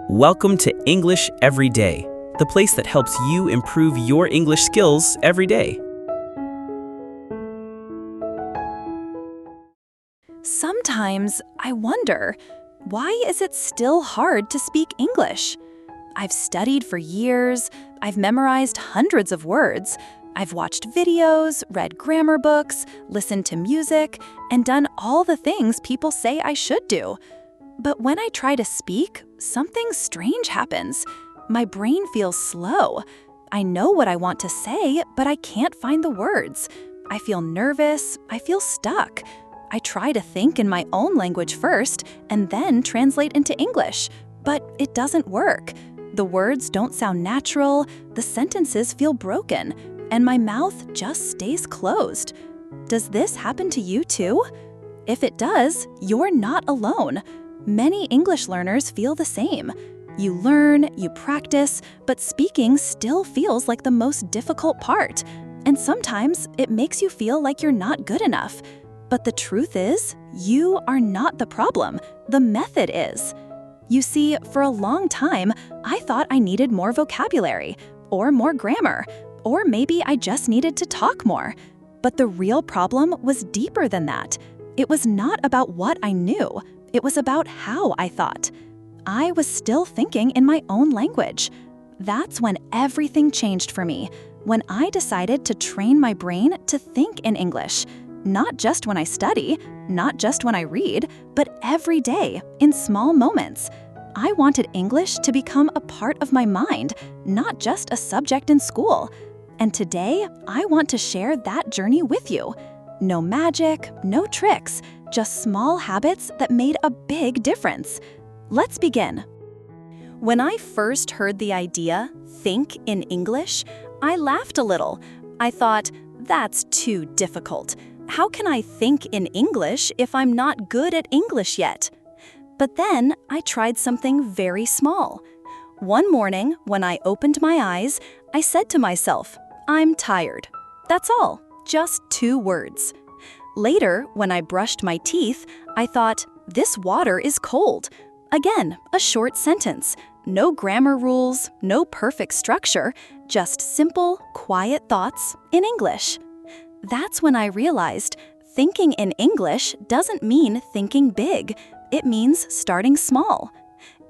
Welcome to English Every Day, the place that helps you improve your English skills every day. Sometimes I wonder, why is it still hard to speak English? I've studied for years, I've memorized hundreds of words, I've watched videos, read grammar books, listened to music, and done all the things people say I should do. But when I try to speak, something strange happens. My brain feels slow. I know what I want to say, but I can't find the words. I feel nervous, I feel stuck. I try to think in my own language first and then translate into English, but it doesn't work. The words don't sound natural, the sentences feel broken, and my mouth just stays closed. Does this happen to you too? If it does, you're not alone. Many English learners feel the same. You learn, you practice, but speaking still feels like the most difficult part. And sometimes it makes you feel like you're not good enough. But the truth is, you are not the problem. The method is. You see, for a long time, I thought I needed more vocabulary, or more grammar, or maybe I just needed to talk more. But the real problem was deeper than that. It was not about what I knew. It was about how I thought. I was still thinking in my own language. That's when everything changed for me, when I decided to train my brain to think in English. Not just when I study, not just when I read, but every day, in small moments. I wanted English to become a part of my mind, not just a subject in school. And today, I want to share that journey with you. No magic, no tricks, just small habits that made a big difference. Let's begin. When I first heard the idea, think in English, I laughed a little. I thought, that's too difficult. How can I think in English if I'm not good at English yet? But then I tried something very small. One morning, when I opened my eyes, I said to myself, I'm tired. That's all, just 2 words. Later, when I brushed my teeth, I thought, this water is cold. Again, a short sentence. No grammar rules, no perfect structure, just simple, quiet thoughts in English. That's when I realized thinking in English doesn't mean thinking big. It means starting small.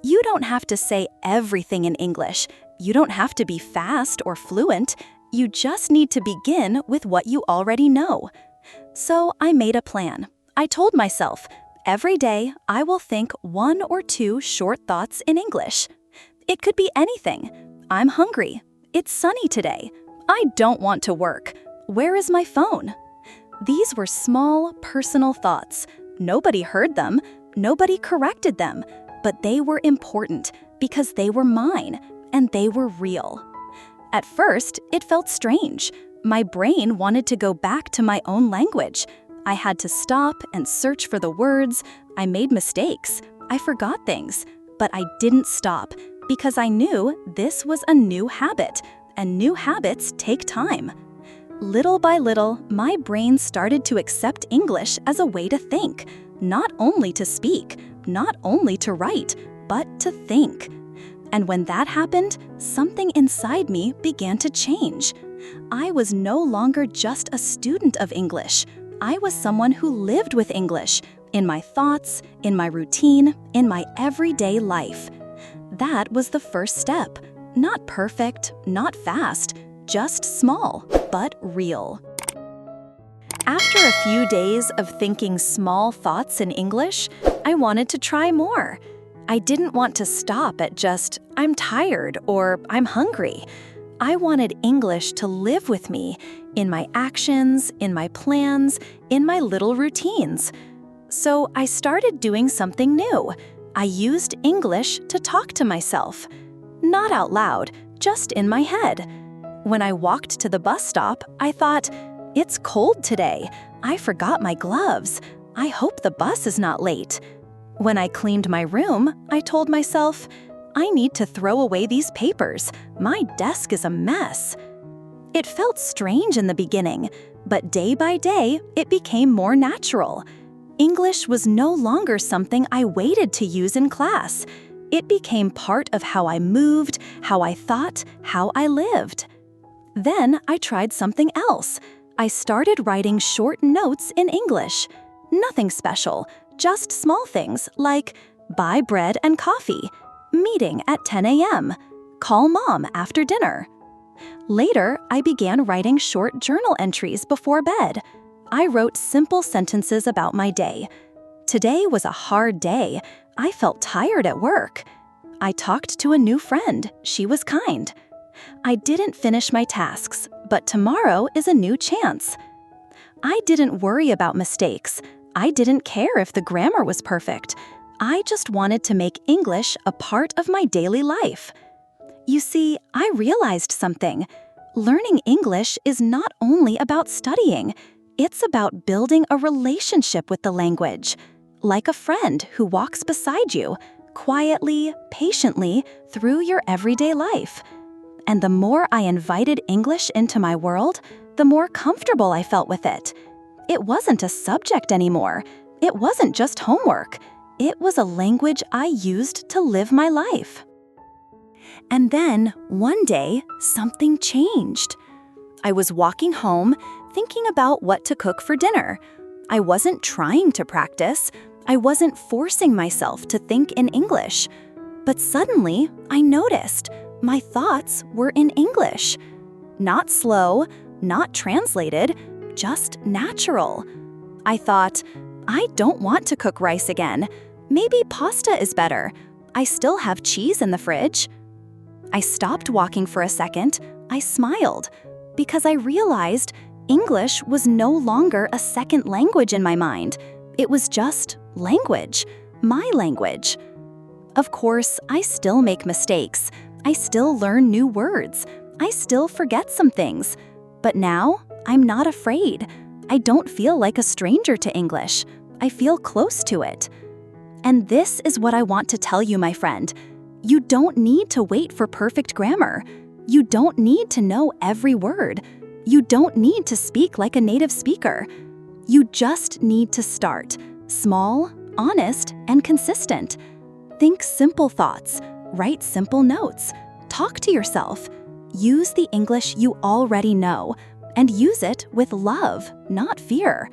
You don't have to say everything in English. You don't have to be fast or fluent. You just need to begin with what you already know. So I made a plan. I told myself, every day I will think 1 or 2 short thoughts in English. It could be anything. I'm hungry. It's sunny today. I don't want to work. Where is my phone? These were small, personal thoughts. Nobody heard them. Nobody corrected them. But they were important because they were mine and they were real. At first, it felt strange. My brain wanted to go back to my own language. I had to stop and search for the words. I made mistakes. I forgot things. But I didn't stop because I knew this was a new habit, and new habits take time. Little by little, my brain started to accept English as a way to think, not only to speak, not only to write, but to think. And when that happened, something inside me began to change. I was no longer just a student of English. I was someone who lived with English, in my thoughts, in my routine, in my everyday life. That was the first step. Not perfect, not fast, just small, but real. After a few days of thinking small thoughts in English, I wanted to try more. I didn't want to stop at just, I'm tired or I'm hungry. I wanted English to live with me in my actions, in my plans, in my little routines. So I started doing something new. I used English to talk to myself. Not out loud, just in my head. When I walked to the bus stop, I thought, it's cold today. I forgot my gloves. I hope the bus is not late. When I cleaned my room, I told myself, I need to throw away these papers. My desk is a mess. It felt strange in the beginning, but day by day, it became more natural. English was no longer something I waited to use in class. It became part of how I moved, how I thought, how I lived. Then I tried something else. I started writing short notes in English. Nothing special, just small things like buy bread and coffee, meeting at 10 a.m., call mom after dinner. Later, I began writing short journal entries before bed. I wrote simple sentences about my day. Today was a hard day. I felt tired at work. I talked to a new friend. She was kind. I didn't finish my tasks, but tomorrow is a new chance. I didn't worry about mistakes. I didn't care if the grammar was perfect. I just wanted to make English a part of my daily life. You see, I realized something. Learning English is not only about studying. It's about building a relationship with the language, like a friend who walks beside you, quietly, patiently, through your everyday life. And the more I invited English into my world, the more comfortable I felt with it. It wasn't a subject anymore. It wasn't just homework. It was a language I used to live my life. And then, one day, something changed. I was walking home, thinking about what to cook for dinner. I wasn't trying to practice. I wasn't forcing myself to think in English. But suddenly, I noticed my thoughts were in English. Not slow, not translated, just natural. I thought, I don't want to cook rice again. Maybe pasta is better. I still have cheese in the fridge. I stopped walking for a second. I smiled because I realized English was no longer a second language in my mind. It was just language, my language. Of course, I still make mistakes. I still learn new words. I still forget some things. But now, I'm not afraid. I don't feel like a stranger to English. I feel close to it. And this is what I want to tell you, my friend. You don't need to wait for perfect grammar. You don't need to know every word. You don't need to speak like a native speaker. You just need to start, small, honest, and consistent. Think simple thoughts, write simple notes, talk to yourself. Use the English you already know, and use it with love, not fear.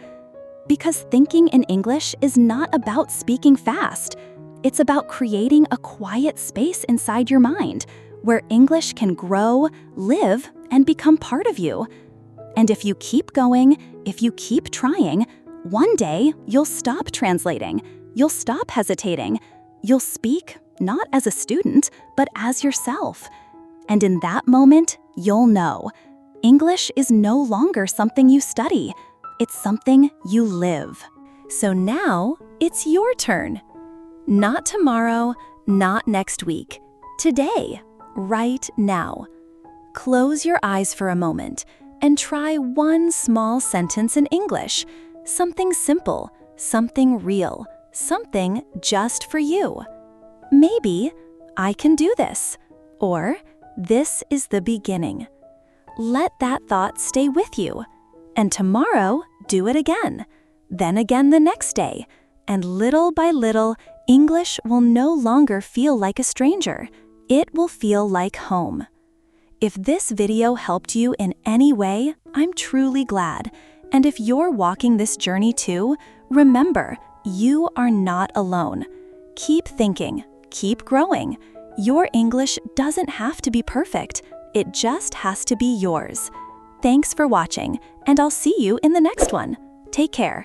Because thinking in English is not about speaking fast. It's about creating a quiet space inside your mind where English can grow, live, and become part of you. And if you keep going, if you keep trying, one day you'll stop translating, you'll stop hesitating, you'll speak not as a student, but as yourself. And in that moment, you'll know English is no longer something you study. It's something you live. So now it's your turn. Not tomorrow, not next week. Today, right now. Close your eyes for a moment and try one small sentence in English. Something simple, something real, something just for you. Maybe, I can do this, or this is the beginning. Let that thought stay with you. And tomorrow, do it again. Then again the next day. And little by little, English will no longer feel like a stranger. It will feel like home. If this video helped you in any way, I'm truly glad. And if you're walking this journey too, remember, you are not alone. Keep thinking, keep growing. Your English doesn't have to be perfect. It just has to be yours. Thanks for watching, and I'll see you in the next one. Take care.